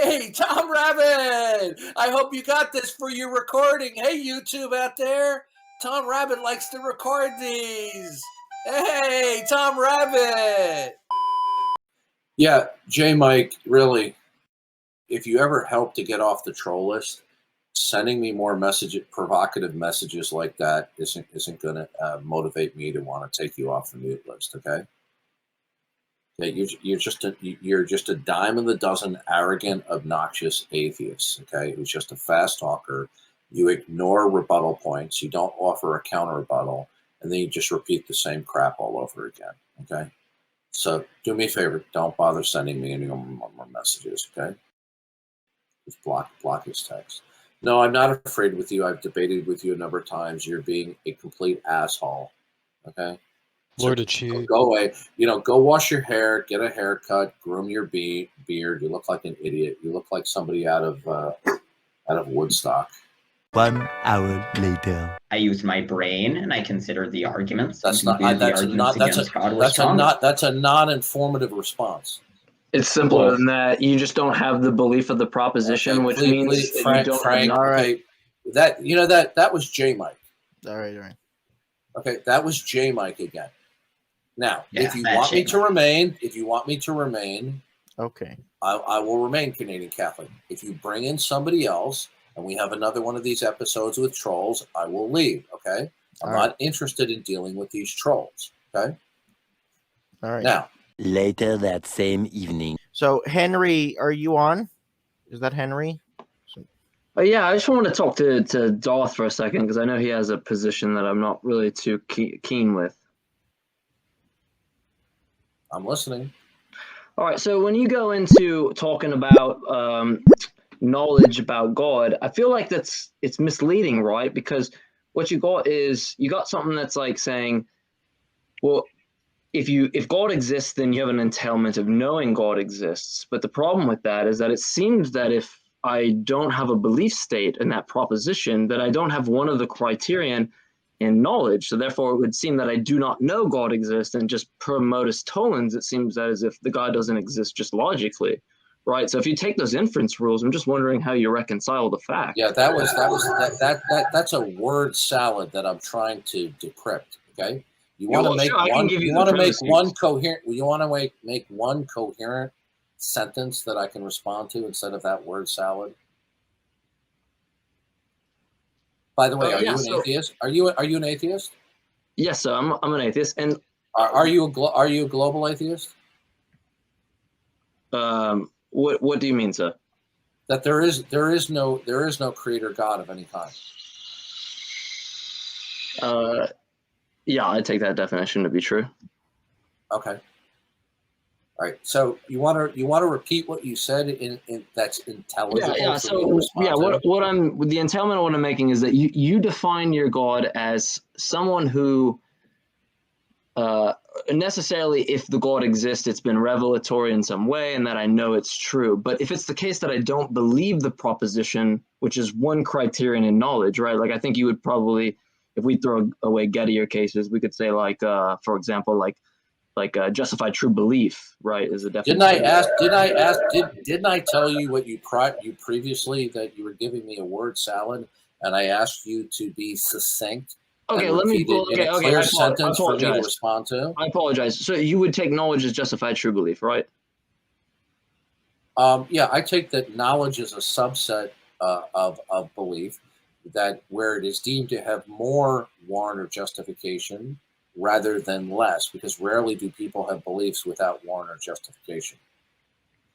Hey, Tom Rabbit! I hope you got this for your recording. Hey, YouTube out there. Tom Rabbit likes to record these. Hey, Tom Rabbit! Yeah, Jmike, really, if you ever help to get off the troll list, sending me more provocative messages like that isn't going to motivate me to want to take you off the mute list, okay? You're just a dime in the dozen arrogant, obnoxious atheist, okay, who's just a fast talker. You ignore rebuttal points, you don't offer a counter rebuttal, and then you just repeat the same crap all over again, okay? So do me a favor, don't bother sending me any more messages, okay? Just block his text. No, I'm not afraid with you. I've debated with you a number of times. You're being a complete asshole, okay? Lord achieve. Go away. Go wash your hair, get a haircut, groom your beard. You look like an idiot. You look like somebody out of Woodstock. 1 hour later. I used my brain and I considered the arguments. That's a non-informative response. It's simpler than that. You just don't have the belief of the proposition, which means Frank, you don't. Frank, all right. That was Jmike. All right. Okay, that was Jmike again. Now, Yeah, if you want me to remain, okay, I will remain Canadian Catholic. If you bring in somebody else, and we have another one of these episodes with trolls, I will leave. Okay, I'm not interested in dealing with these trolls. Okay. All right. Now, later that same evening. So, Henry, are you on? Is that Henry? Yeah, I just want to talk to Darth for a second because I know he has a position that I'm not really too keen with. I'm listening. All right, so when you go into talking about knowledge about God, I feel like it's misleading, right? Because what you got something that's like saying, well, if God exists, then you have an entailment of knowing God exists. But the problem with that is that it seems that if I don't have a belief state in that proposition, that I don't have one of the criterion in knowledge. So therefore, it would seem that I do not know God exists, and just per modus tollens, it seems that as if the God doesn't exist just logically, right? So if you take those inference rules, I'm just wondering how you reconcile the fact. Yeah, that's a word salad that I'm trying to decrypt. Okay, you want to make one coherent sentence that I can respond to instead of that word salad. By the way, are you an atheist? Are you an atheist? Yes, sir. I'm an atheist, and are you a global atheist? What do you mean, sir? That there is no creator God of any kind. Yeah, I take that definition to be true. Okay. All right. So you want to repeat what you said in that's intelligible? Yeah. So what I'm with the entailment of what I'm making is that you define your God as someone who necessarily, if the God exists, it's been revelatory in some way, and that I know it's true. But if it's the case that I don't believe the proposition, which is one criterion in knowledge, right? Like I think you would probably, if we throw away Gettier cases, we could say like, for example, like justified true belief, right, is a definition. Didn't I tell you what you previously, that you were giving me a word salad, and I asked you to be succinct? Okay, let me clear sentence for me to respond to. I apologize. So you would take knowledge as justified true belief, right? Yeah, I take that knowledge is a subset of belief, that where it is deemed to have more warrant or justification rather than less, because rarely do people have beliefs without warrant or justification.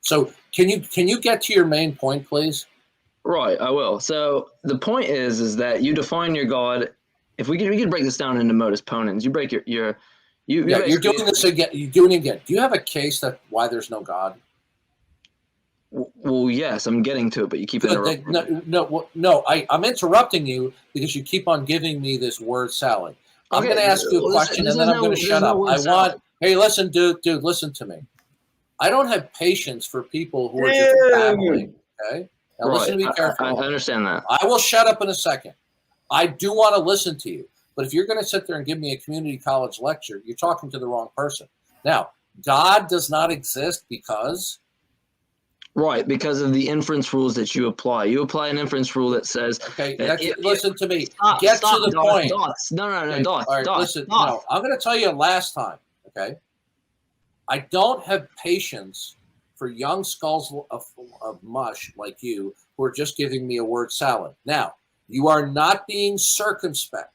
So can you get to your main point, please? Right, I will. So the point is that you define your God. If we could break this down into modus ponens, you break you're doing this again. You're doing it again. Do you have a case that why there's no God? Well, yes, I'm getting to it, but you keep interrupting. No. I'm interrupting you because you keep on giving me this word salad. I'm going to ask you a question, and then I'm going to shut up. Hey, listen, dude, listen to me. I don't have patience for people who are just babbling. Okay, now listen to me carefully. I understand that. I will shut up in a second. I do want to listen to you, but if you're going to sit there and give me a community college lecture, you're talking to the wrong person. Now, God does not exist because Right, because of the inference rules that you apply. You apply an inference rule that says, Okay, that listen to me. stop, Get stop, to the Darth, point. Darth. No, Okay, Darth, all right, Darth, listen. Darth. No, I'm going to tell you last time. Okay, I don't have patience for young skulls of mush like you who are just giving me a word salad. Now, you are not being circumspect.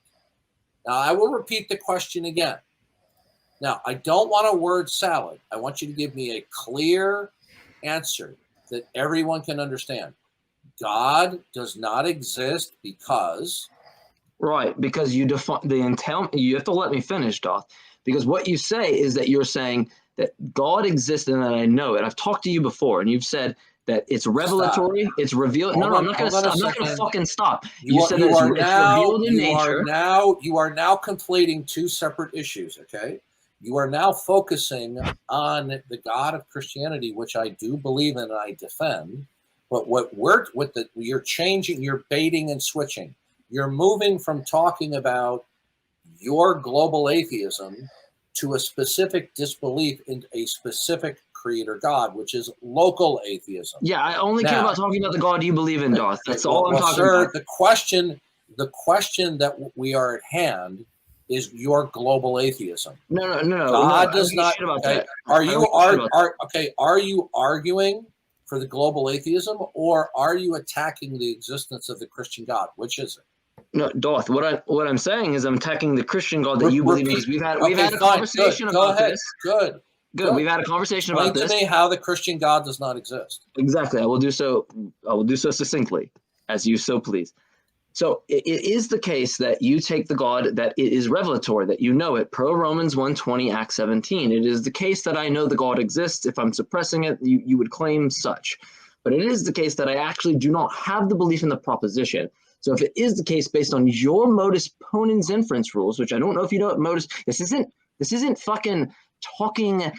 Now, I will repeat the question again. Now, I don't want a word salad. I want you to give me a clear answer that everyone can understand. God does not exist because... Right, because you define the entailment. You have to let me finish, Darth. Because what you say is that you're saying that God exists and that I know it. I've talked to you before, and you've said that it's revelatory, Stop. it's revealed. Hold No, on, I'm not going to hold on a stop. I'm not going to second. fucking stop. You said are that it's revealed in nature. You are now conflating two separate issues. Okay, you are now focusing on the God of Christianity, which I do believe in and I defend. But you're changing, you're baiting and switching. You're moving from talking about your global atheism to a specific disbelief in a specific creator God, which is local atheism. Yeah, I only care about talking about the God you believe in, Darth. That's all I'm talking about. The question that we are at hand is your global atheism. No. God does not. Okay, are you arguing for the global atheism, or are you attacking the existence of the Christian God? Which is it? No, Darth. What I'm saying is I'm attacking the Christian God that you believe in. Because we've had a conversation about this. Good. We've had a conversation about this. Explain to me how the Christian God does not exist. Exactly. I will do so succinctly, as you so please. So it is the case that you take the God that it is revelatory, that you know it. Pro Romans 1:20, Acts 17. It is the case that I know the God exists. If I'm suppressing it, you would claim such. But it is the case that I actually do not have the belief in the proposition. So if it is the case based on your modus ponens inference rules, which I don't know if you know what modus, this isn't fucking talking.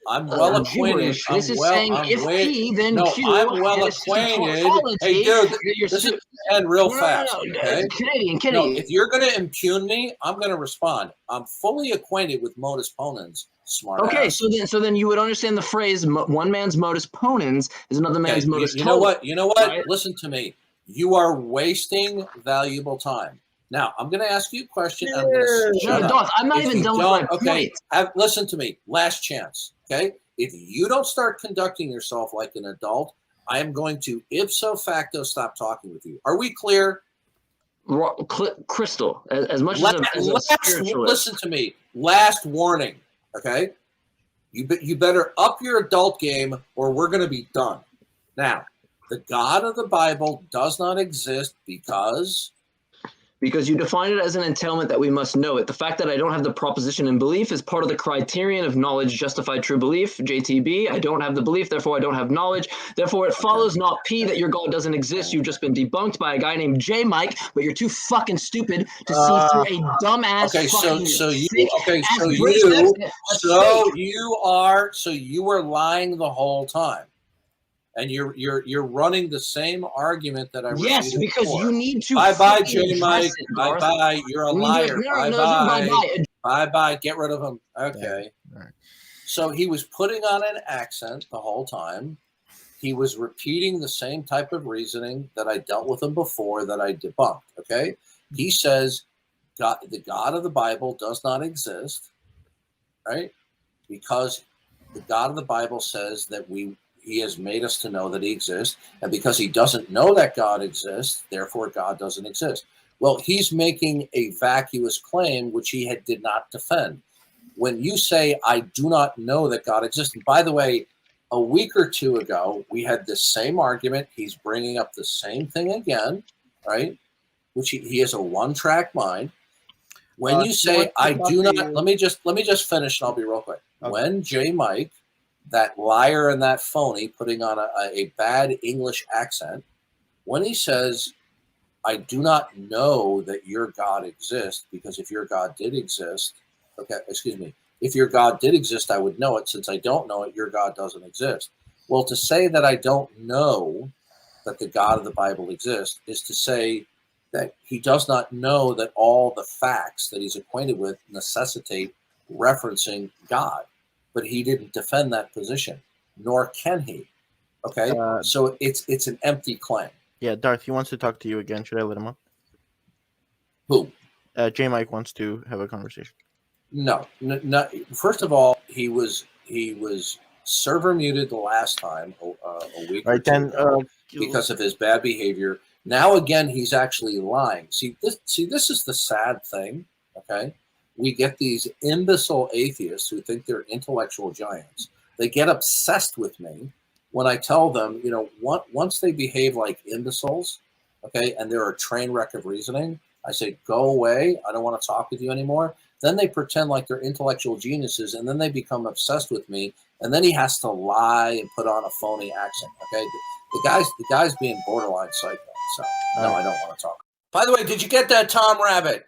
I'm well acquainted. This is saying if P, then Q. I'm well acquainted. Hey, dude, this is end real fast. Okay? Canadian. No, if you're going to impugn me, I'm going to respond. I'm fully acquainted with modus ponens. Smart. Okay, ass. so then you would understand the phrase "one man's modus ponens is another man's modus." You know what? Right? Listen to me. You are wasting valuable time. Now, I'm going to ask you a question. I'm going to shut up. I'm not even done with my point. Listen to me. Last chance. Okay? If you don't start conducting yourself like an adult, I am going to ipso facto stop talking with you. Are we clear? Crystal. As much as a spiritualist. Listen to me. Last warning. Okay? You better up your adult game or we're going to be done. Now, the God of the Bible does not exist because you define it as an entailment that we must know it. The fact that I don't have the proposition in belief is part of the criterion of knowledge justified true belief, JTB. I don't have the belief, therefore I don't have knowledge. Therefore it follows not P that your God doesn't exist. You've just been debunked by a guy named Jmike, but you're too fucking stupid to see through a dumbass you were lying the whole time. And you're running the same argument that I repeated. Yes, because before. you need to. Bye, Jmike. Bye. You're a liar. Bye. Get rid of him. Okay. Yeah. Right. So he was putting on an accent the whole time. He was repeating the same type of reasoning that I dealt with him before that I debunked. Okay. He says, the God of the Bible does not exist, right? Because the God of the Bible says that He has made us to know that he exists. And because he doesn't know that God exists, therefore God doesn't exist. Well, he's making a vacuous claim, which he did not defend. When you say, I do not know that God exists, and by the way, a week or two ago, we had this same argument. He's bringing up the same thing again, right? Which he has a one-track mind. When you say, I do not, let me just finish and I'll be real quick. Okay. When Jmike, that liar and that phony putting on a bad English accent, when he says, I do not know that your God exists, because if your God did exist, if your God did exist, I would know it. Since I don't know it, your God doesn't exist. Well, to say that I don't know that the God of the Bible exists is to say that he does not know that all the facts that he's acquainted with necessitate referencing God. But he didn't defend that position, nor can he. Okay, so it's an empty claim. Yeah, Darth, he wants to talk to you again. Should I let him up? Who? Jmike wants to have a conversation. No. First of all, he was server muted the last time a week or two ago because of his bad behavior. Now again, he's actually lying. See, this is the sad thing. Okay, we get these imbecile atheists who think they're intellectual giants. They get obsessed with me when I tell them, once they behave like imbeciles, okay, and they're a train wreck of reasoning, I say, go away. I don't want to talk with you anymore. Then they pretend like they're intellectual geniuses, and then they become obsessed with me. And then he has to lie and put on a phony accent. Okay, the guy's being borderline psycho. So no, I don't want to talk. By the way, did you get that Tom Rabbit?